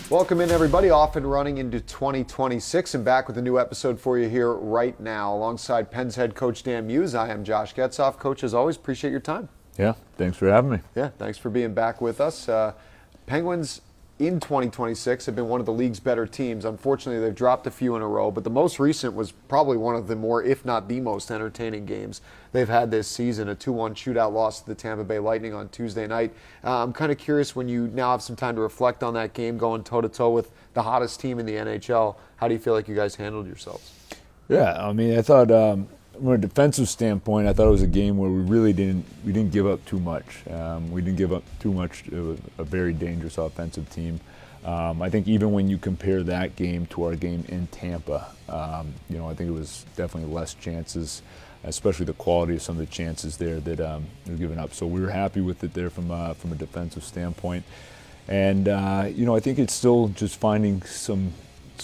Welcome in, everybody. Off and running into 2026 and back with a new episode for you here right now. Alongside Pens head coach Dan Muse, I am Josh Getzoff. Coach, as always, appreciate your time. Yeah, thanks for having me. Yeah, thanks for being back with us. Penguins in 2026 have been one of the league's better teams. Unfortunately, they've dropped a few in a row, but the most recent was probably one of the more, if not the most entertaining games they've had this season, a 2-1 shootout loss to the Tampa Bay Lightning on Tuesday night. I'm kind of curious, when you now have some time to reflect on that game, going toe-to-toe with the hottest team in the NHL, how do you feel like you guys handled yourselves? Yeah, I mean, I thought from a defensive standpoint, I thought it was a game where we didn't give up too much. We didn't give up too much. It was a very dangerous offensive team. I think even when you compare that game to our game in Tampa, I think it was definitely less chances, especially the quality of some of the chances there that were given up. So we were happy with it there from a defensive standpoint. And, I think it's still just finding some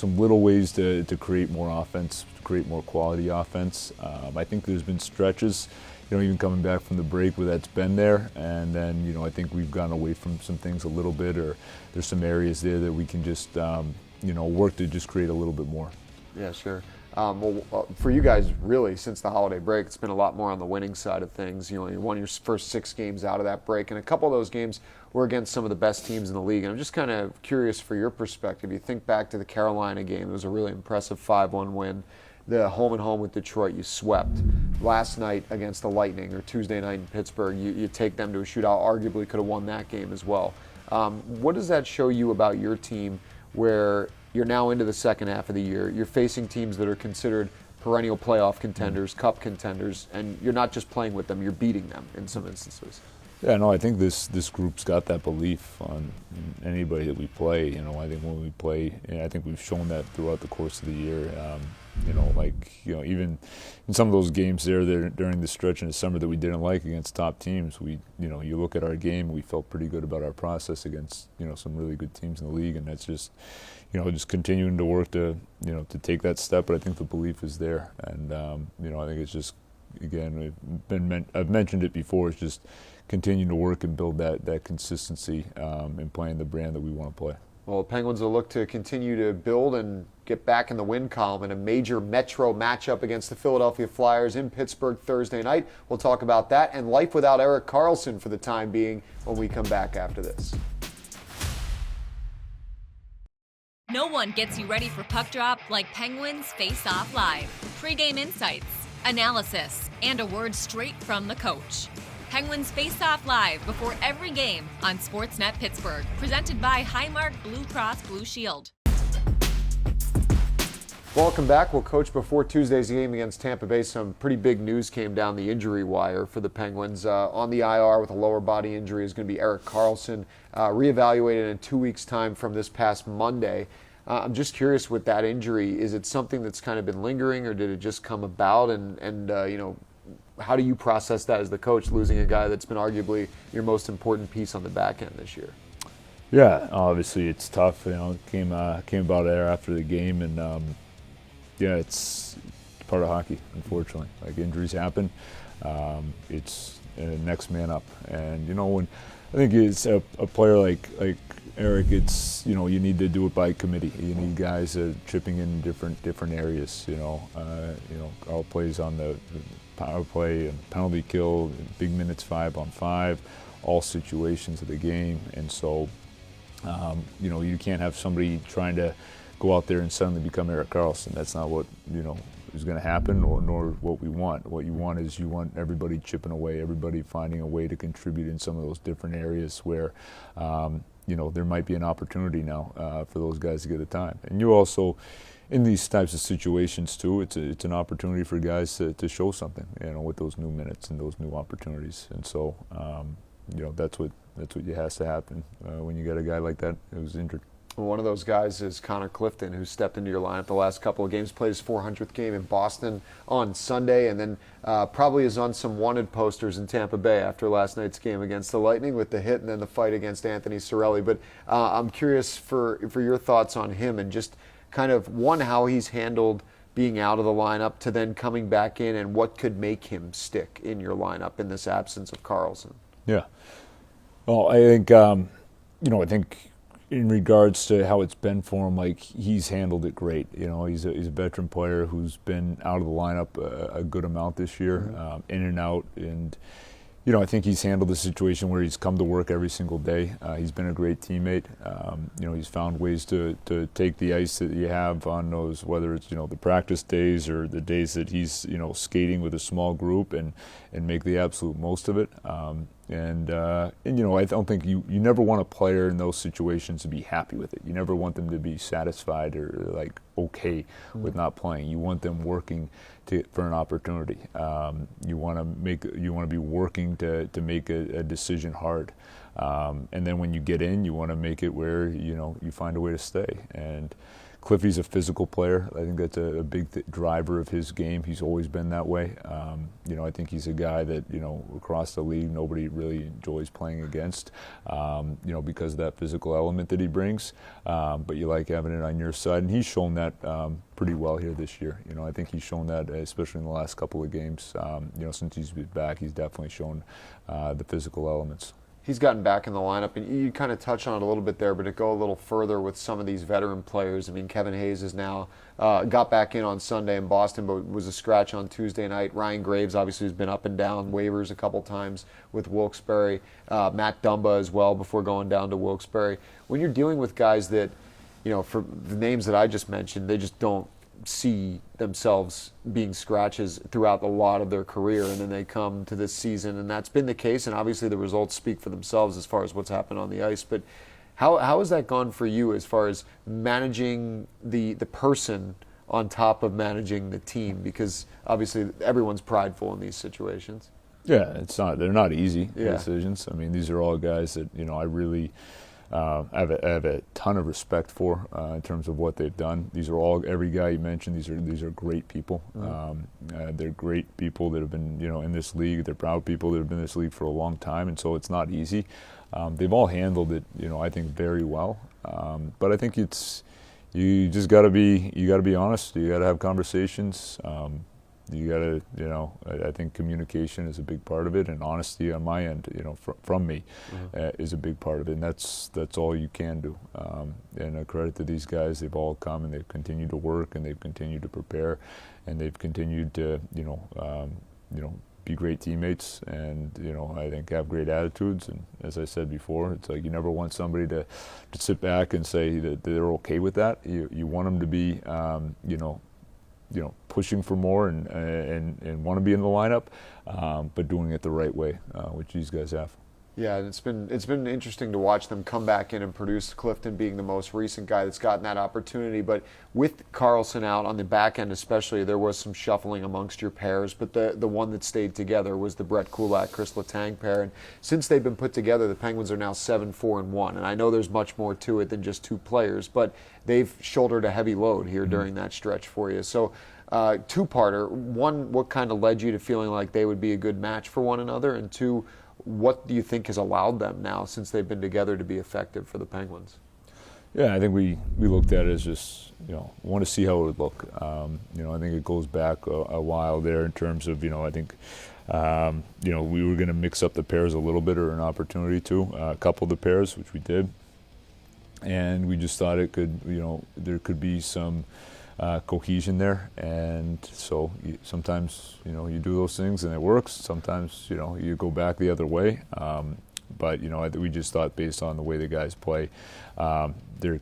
little ways to create more offense, to create more quality offense. I think there's been stretches, even coming back from the break where that's been there. And then, I think we've gone away from some things a little bit, or there's some areas there that we can just, work to just create a little bit more. Yeah, sure. For you guys, really, since the holiday break, it's been a lot more on the winning side of things. You won your first 6 games out of that break, and a couple of those games were against some of the best teams in the league. And I'm just kind of curious for your perspective. You think back to the Carolina game, it was a really impressive 5-1 win. The home with Detroit, you swept. Last night against the Lightning, or Tuesday night in Pittsburgh, you take them to a shootout, arguably could have won that game as well. What does that show you about your team, where you're now into the second half of the year, you're facing teams that are considered perennial playoff contenders, cup contenders, and you're not just playing with them, you're beating them in some instances? Yeah, no, I think this group's got that belief on anybody that we play. I think when we play, and I think we've shown that throughout the course of the year. Even in some of those games there during the stretch in the summer that we didn't like against top teams, you look at our game, we felt pretty good about our process against, some really good teams in the league, and that's just, just continuing to work to take that step. But I think the belief is there, and I think it's just, again, I've mentioned it before, it's just continuing to work and build that consistency in playing the brand that we want to play. Well, the Penguins will look to continue to build and get back in the win column in a major Metro matchup against the Philadelphia Flyers in Pittsburgh Thursday night. We'll talk about that and life without Erik Karlsson for the time being when we come back after this. No one gets you ready for puck drop like Penguins Face Off Live. Pre-game insights, analysis, and a word straight from the coach. Penguins Face Off Live before every game on SportsNet Pittsburgh. Presented by Highmark Blue Cross Blue Shield. Welcome back. Well, Coach, before Tuesday's game against Tampa Bay, some pretty big news came down the injury wire for the Penguins. On the IR with a lower body injury is going to be Erik Karlsson, reevaluated in 2 weeks' time from this past Monday. I'm just curious, with that injury, is it something that's kind of been lingering, or did it just come about? And how do you process that as the coach, losing a guy that's been arguably your most important piece on the back end this year? Yeah, obviously it's tough. It came about there after the game, and it's part of hockey, unfortunately. Like, injuries happen. It's next man up, and when I think it's a player like Erik, it's you need to do it by committee. You need guys chipping in different areas. All plays on the power play and penalty kill, big minutes 5-on-5, all situations of the game. And so, you can't have somebody trying to go out there and suddenly become Erik Karlsson. That's not what, is going to happen, nor what we want. What you want is everybody chipping away, everybody finding a way to contribute in some of those different areas where, there might be an opportunity now for those guys to get the time. And you also, in these types of situations too, it's an opportunity for guys to show something, with those new minutes and those new opportunities. And so, that's what has to happen when you get a guy like that who's injured. One of those guys is Clifton, who stepped into your lineup the last couple of games, played his 400th game in Boston on Sunday, and then probably is on some wanted posters in Tampa Bay after last night's game against the Lightning with the hit and then the fight against Anthony Cirelli. But I'm curious for your thoughts on him, and just kind of, one, how he's handled being out of the lineup to then coming back in, and what could make him stick in your lineup in this absence of Karlsson. Yeah. Well, I think, I think in regards to how it's been for him, like he's handled it great. You know, he's a veteran player who's been out of the lineup a good amount this year, in and out, and you know, I think he's handled the situation where he's come to work every single day. He's been a great teammate. You know, he's found ways to take the ice that you have on those, whether it's, you know, the practice days or the days that he's, you know, skating with a small group and make the absolute most of it. And you know, I don't think you never want a player in those situations to be happy with it. You never want them to be satisfied or like okay with not playing. You want them working for an opportunity. You want to be working to make a decision hard. And then when you get in, you want to make it where, you know, you find a way to stay. And Cliffy's a physical player. I think that's a big driver of his game. He's always been that way. You know, I think he's a guy that, you know, across the league, nobody really enjoys playing against, you know, because of that physical element that he brings. But you like having it on your side, and he's shown that pretty well here this year. You know, I think he's shown that, especially in the last couple of games. You know, since he's been back, he's definitely shown the physical elements. He's gotten back in the lineup, and you kind of touch on it a little bit there, but to go a little further with some of these veteran players, I mean, Kevin Hayes is now got back in on Sunday in Boston, but was a scratch on Tuesday night. Ryan Graves obviously has been up and down waivers a couple times with Wilkes-Barre. Matt Dumba as well before going down to Wilkes-Barre. When you're dealing with guys that, you know, for the names that I just mentioned, they just don't see themselves being scratches throughout a lot of their career, and then they come to this season, and that's been the case, and obviously the results speak for themselves as far as what's happened on the ice. But how has that gone for you as far as managing the person on top of managing the team? Because obviously everyone's prideful in these situations. Yeah, they're not easy decisions. I mean, these are all guys that, you know, I really I have a ton of respect for in terms of what they've done. These are all, every guy you mentioned, these are great people. They're great people that have been, you know, in this league. They're proud people that have been in this league for a long time, and so it's not easy. They've all handled it, you know, I think very well. But I think you just got to be honest. You got to have conversations. You got to, you know, I think communication is a big part of it, and honesty on my end, you know, from me, is a big part of it, and that's all you can do. And a credit to these guys, they've all come and they've continued to work and they've continued to prepare, and they've continued to, you know, be great teammates, and, you know, I think have great attitudes. And as I said before, it's like you never want somebody to sit back and say that they're okay with that. You want them to be, you know, pushing for more and want to be in the lineup, but doing it the right way, which these guys have. Yeah, and it's been interesting to watch them come back in and produce. Clifton being the most recent guy that's gotten that opportunity, but with Karlsson out on the back end especially, there was some shuffling amongst your pairs, but the one that stayed together was the Brett Kulak, Kris Letang pair, and since they've been put together, the Penguins are now 7-4-1, and I know there's much more to it than just two players, but they've shouldered a heavy load here during that stretch for you. So two-parter. One, what kind of led you to feeling like they would be a good match for one another? And two, what do you think has allowed them now, since they've been together, to be effective for the Penguins? Yeah, I think we looked at it as just, you know, want to see how it would look. You know, I think it goes back a while there in terms of, you know, I think, you know, we were going to mix up the pairs a little bit, or an opportunity to, a couple of the pairs, which we did. And we just thought it could, you know, there could be some cohesion there, and so sometimes, you know, you do those things and it works. Sometimes, you know, you go back the other way. But, you know, we just thought, based on the way the guys play, there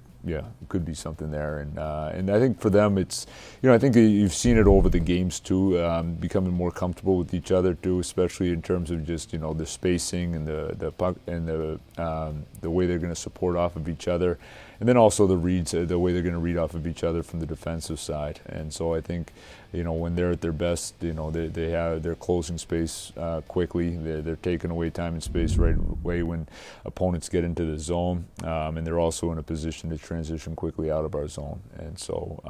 could be something there. And I think for them, it's, you know, I think you've seen it over the games too, becoming more comfortable with each other too, especially in terms of just, you know, the spacing and the puck and the way they're going to support off of each other. And then also the reads, the way they're going to read off of each other from the defensive side. And so I think, you know, when they're at their best, you know, they're closing space quickly. They're taking away time and space right away when opponents get into the zone, and they're also in a position to transition quickly out of our zone. And so,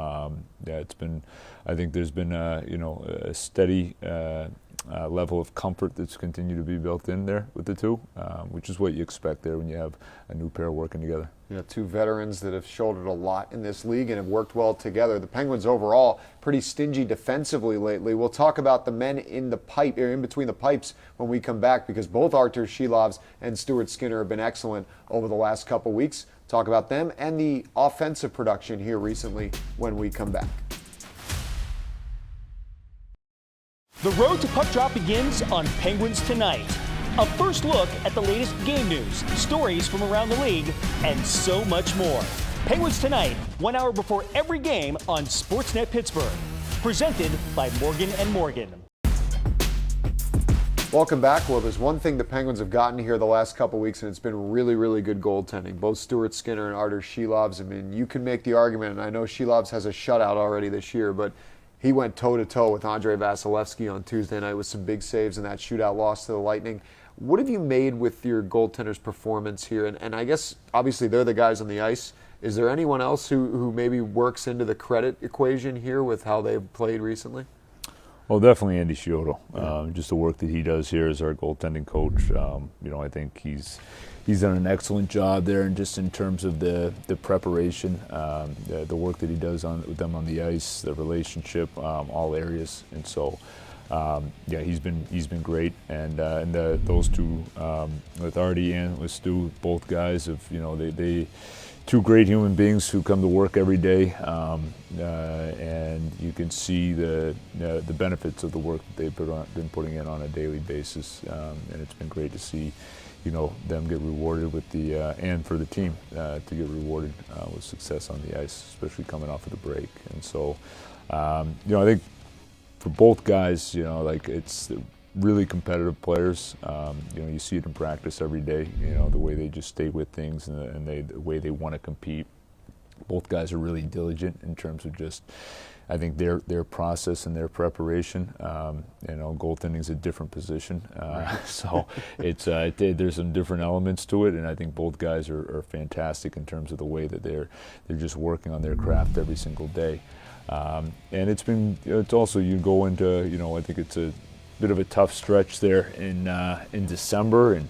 yeah, it's been, I think there's been, you know, a steady level of comfort that's continued to be built in there with the two, which is what you expect there when you have a new pair working together. You know, two veterans that have shouldered a lot in this league and have worked well together. The Penguins overall pretty stingy defensively lately. We'll talk about the men in the pipe, or in between the pipes, when we come back, because both Arturs, Silovs, and Stuart Skinner have been excellent over the last couple weeks. Talk about them and the offensive production here recently when we come back. The road to Puck Drop begins on Penguins Tonight. A first look at the latest game news, stories from around the league, and so much more. Penguins Tonight, 1 hour before every game on SportsNet Pittsburgh. Presented by Morgan & Morgan. Welcome back. Well, there's one thing the Penguins have gotten here the last couple weeks, and it's been really, really good goaltending. Both Stuart Skinner and Arturs Silovs. I mean, you can make the argument, and I know Silovs has a shutout already this year, but he went toe-to-toe with Andrei Vasilevskiy on Tuesday night with some big saves in that shootout loss to the Lightning. What have you made with your goaltenders' performance here? And I guess, obviously, they're the guys on the ice. Is there anyone else who maybe works into the credit equation here with how they've played recently? Well, definitely Andy Scioto. Just the work that he does here as our goaltending coach. I think he's done an excellent job there, and just in terms of the preparation, the work that he does with them on the ice, the relationship, all areas. And so, he's been great. And those two, with Artie and with Stu, both guys they two great human beings who come to work every day, and you can see the benefits of the work that they've been putting in on a daily basis, and it's been great to see, them get rewarded with and for the team to get rewarded with success on the ice, especially coming off of the break. And so, I think for both guys, it's really competitive players. You see it in practice every day, the way they just stay with things and the way they want to compete. Both guys are really diligent in terms of just, I think, their process and their preparation. Goaltending is a different position. So there's some different elements to it, and I think both guys are fantastic in terms of the way that they're just working on their craft every single day. And it's also, you go into, I think it's a bit of a tough stretch there in December, and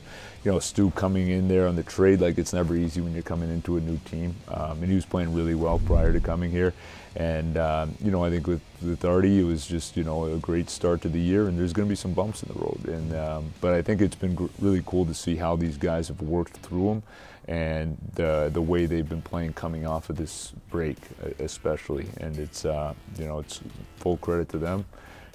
Stu coming in there on the trade, it's never easy when you're coming into a new team, and he was playing really well prior to coming here. And I think with Artie, it was just a great start to the year, and there's going to be some bumps in the road. And but I think it's been really cool to see how these guys have worked through them, and the way they've been playing coming off of this break, especially. And it's it's full credit to them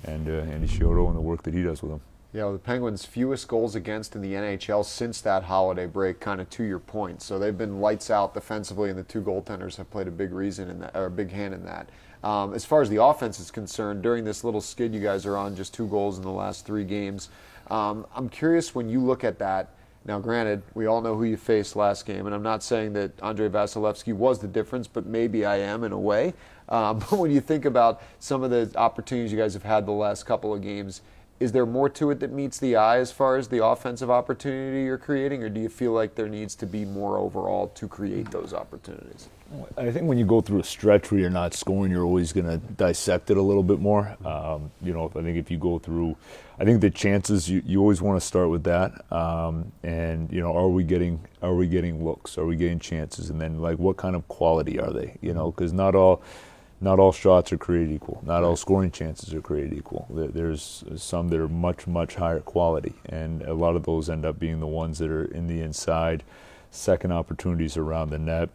and Andy Scioto and the work that he does with them. Yeah, well, the Penguins' fewest goals against in the NHL since that holiday break, kind of to your point. So they've been lights out defensively, and the two goaltenders have played a big reason in that, or a big hand in that. As far as the offense is concerned, during this little skid you guys are on, just 2 goals in the last 3 games. I'm curious when you look at that. Now, granted, we all know who you faced last game, and I'm not saying that Andrei Vasilevskiy was the difference, but maybe I am in a way. But when you think about some of the opportunities you guys have had the last couple of games, is there more to it that meets the eye as far as the offensive opportunity you're creating, or do you feel like there needs to be more overall to create those opportunities? I think when you go through a stretch where you're not scoring, you're always going to dissect it a little bit more. I think if you go through, I think the chances, you always want to start with that. And are we getting looks? Are we getting chances? And then what kind of quality are they? Because not all shots are created equal. Not all scoring chances are created equal. There's some that are much, much higher quality, and a lot of those end up being the ones that are in the inside, second opportunities around the net.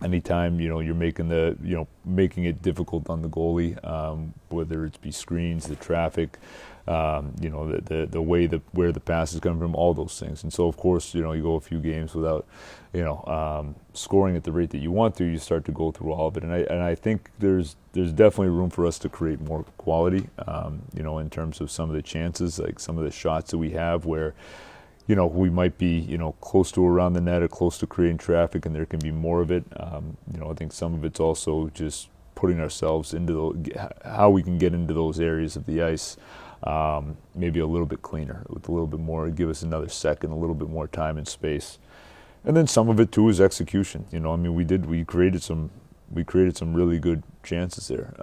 Anytime you're making making it difficult on the goalie, whether it's be screens, the traffic, the way where the passes come from, all those things. And so of course you go a few games without scoring at the rate that you want to. You start to go through all of it, and I think there's definitely room for us to create more quality, in terms of some of the chances, like some of the shots that we have where we might be, close to around the net or close to creating traffic, and there can be more of it. I think some of it's also just putting ourselves into how we can get into those areas of the ice, maybe a little bit cleaner, with a little bit more, give us another second, a little bit more time and space. And then some of it too is execution. We created some we created some really good chances there.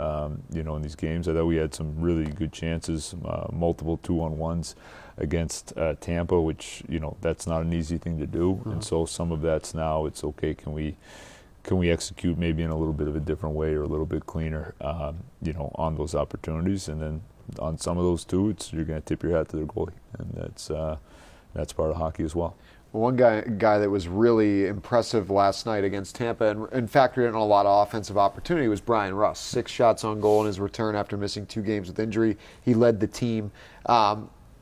In these games, I thought we had some really good chances, multiple 2-on-1s against Tampa, which that's not an easy thing to do. And so some of that's now it's okay. Can we execute maybe in a little bit of a different way or a little bit cleaner, on those opportunities, and then on some of those too, you're going to tip your hat to their goalie, and that's part of hockey as well. One guy that was really impressive last night against Tampa and factored in a lot of offensive opportunity was Bryan Rust. 6 shots on goal in his return after missing 2 games with injury. He led the team.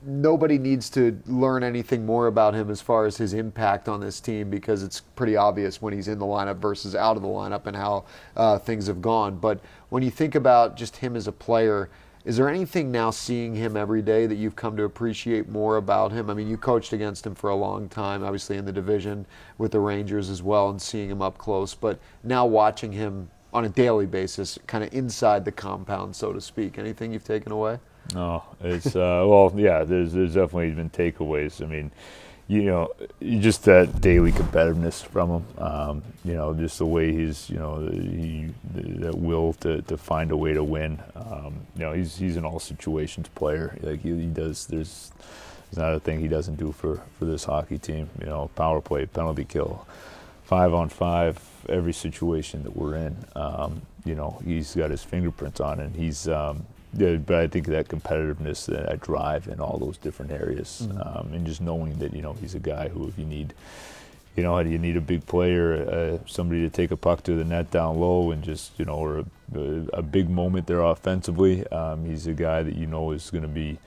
Nobody needs to learn anything more about him as far as his impact on this team, because it's pretty obvious when he's in the lineup versus out of the lineup and how things have gone. But when you think about just him as a player, is there anything now, seeing him every day, that you've come to appreciate more about him? I mean, you coached against him for a long time, obviously in the division with the Rangers as well, and seeing him up close. But now watching him on a daily basis, kind of inside the compound, so to speak, anything you've taken away? No, it's there's definitely been takeaways. I mean, just that daily competitiveness from him. Just the way he's, that will to find a way to win. He's an all situations player. Like he does. There's not a thing he doesn't do for this hockey team. Power play, penalty kill, 5-on-5, every situation that we're in. He's got his fingerprints on it. And he's. But I think that competitiveness, that drive in all those different areas, and just knowing that he's a guy who, if you need, you need a big player, somebody to take a puck to the net down low, and just or a big moment there offensively. He's a guy that is going to be,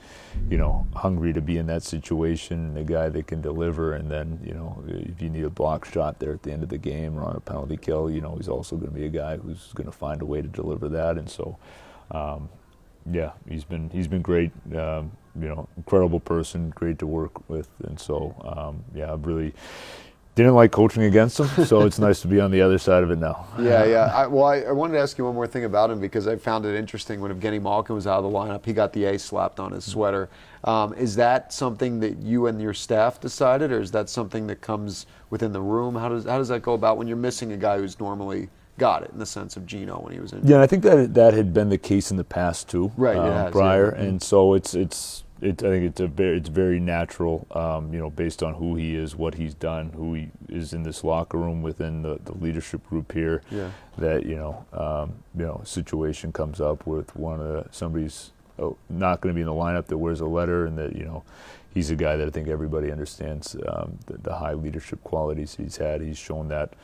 hungry to be in that situation, and a guy that can deliver. And then if you need a block shot there at the end of the game or on a penalty kill, he's also going to be a guy who's going to find a way to deliver that. And so. Yeah, he's been great. Incredible person, great to work with, and so I really didn't like coaching against him. So it's nice to be on the other side of it now. Yeah. I wanted to ask you one more thing about him, because I found it interesting when Evgeny Malkin was out of the lineup. He got the A slapped on his sweater. Is that something that you and your staff decided, or is that something that comes within the room? How does that go about when you're missing a guy who's normally got it, in the sense of Gino when he was in? Yeah, I think that had been the case in the past too, right? Prior, and so I think it's very natural, based on who he is, what he's done, who he is in this locker room within the leadership group here. Yeah. That situation comes up with somebody's not going to be in the lineup that wears a letter, and that he's a guy that I think everybody understands the high leadership qualities he's had. He's shown that.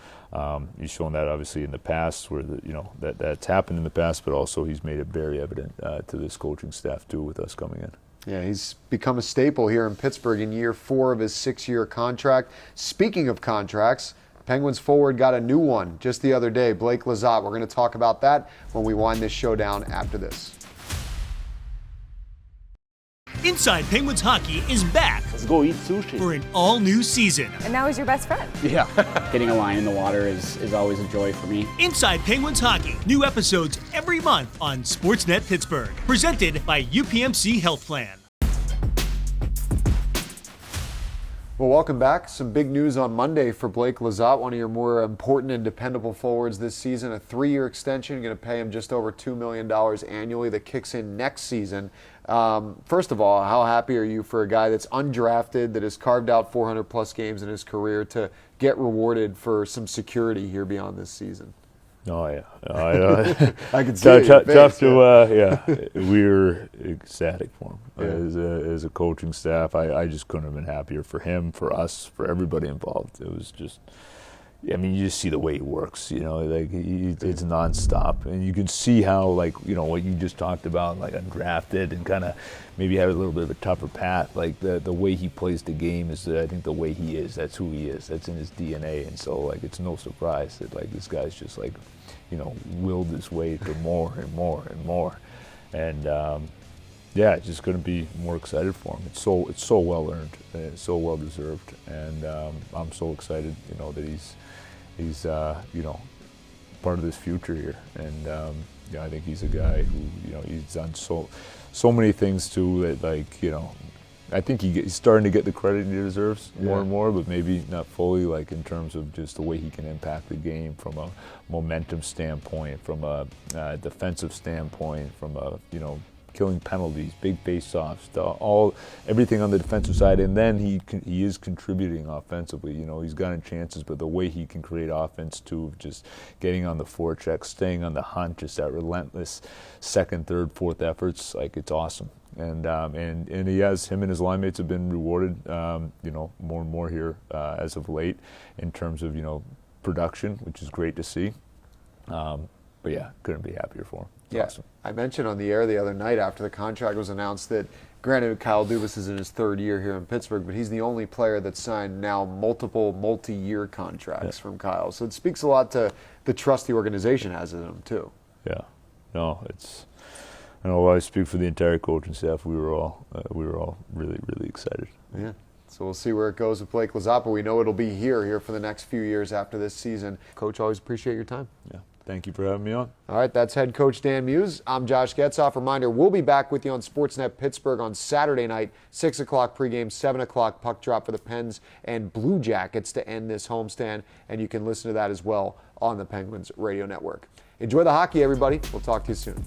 He's shown that obviously in the past, where that's happened in the past, but also he's made it very evident to this coaching staff too, with us coming in. Yeah, he's become a staple here in Pittsburgh in year 4 of his 6-year contract. Speaking of contracts, Penguins forward got a new one just the other day, Blake Lizotte. We're going to talk about that when we wind this show down after this. Inside Penguins Hockey is back. Let's go eat sushi. For an all-new season. And now he's your best friend. Yeah. Hitting a line in the water is always a joy for me. Inside Penguins Hockey. New episodes every month on SportsNet Pittsburgh. Presented by UPMC Health Plan. Well, welcome back. Some big news on Monday for Blake Lizotte, one of your more important and dependable forwards this season. A 3-year extension. You're going to pay him just over $2 million annually that kicks in next season. First of all, how happy are you for a guy that's undrafted, that has carved out 400-plus games in his career, to get rewarded for some security here beyond this season? Oh, yeah. I can see it. Tough to, we're ecstatic for him. As a coaching staff, I just couldn't have been happier for him, for us, for everybody involved. It was just, you just see the way he works, it's nonstop. And you can see how, what you just talked about, undrafted and kind of maybe have a little bit of a tougher path. The way he plays the game is, I think, the way he is. That's who he is. That's in his DNA. And so, it's no surprise that, this guy's just, willed his way to more and more and more. And, it's just going to be more excited for him. It's so well earned, it's so well deserved, and I'm so excited, that he's part of this future here. And I think he's a guy who he's done so many things too that I think he's starting to get the credit he deserves more and more, but maybe not fully, like in terms of just the way he can impact the game from a momentum standpoint, from a defensive standpoint, from a, killing penalties, big face-offs, everything on the defensive side, and then he is contributing offensively. He's gotten chances, but the way he can create offense too, just getting on the forecheck, staying on the hunt, just that relentless second, third, fourth efforts, like it's awesome. And him and his line mates have been rewarded, more and more here as of late in terms of production, which is great to see. But yeah, couldn't be happier for him. Awesome. I mentioned on the air the other night after the contract was announced that, granted, Kyle Dubas is in his third year here in Pittsburgh, but he's the only player that's signed now multiple multi-year contracts from Kyle. So it speaks a lot to the trust the organization has in him too. Yeah. No, I know I speak for the entire coaching staff. We were all really, really excited. Yeah. So we'll see where it goes with Blake Lizotte. We know it'll be here for the next few years after this season. Coach, always appreciate your time. Yeah. Thank you for having me on. All right, that's head coach Dan Muse. I'm Josh Getzoff. Reminder, we'll be back with you on SportsNet Pittsburgh on Saturday night, 6 o'clock pregame, 7 o'clock puck drop for the Pens and Blue Jackets to end this homestand. And you can listen to that as well on the Penguins Radio Network. Enjoy the hockey, everybody. We'll talk to you soon.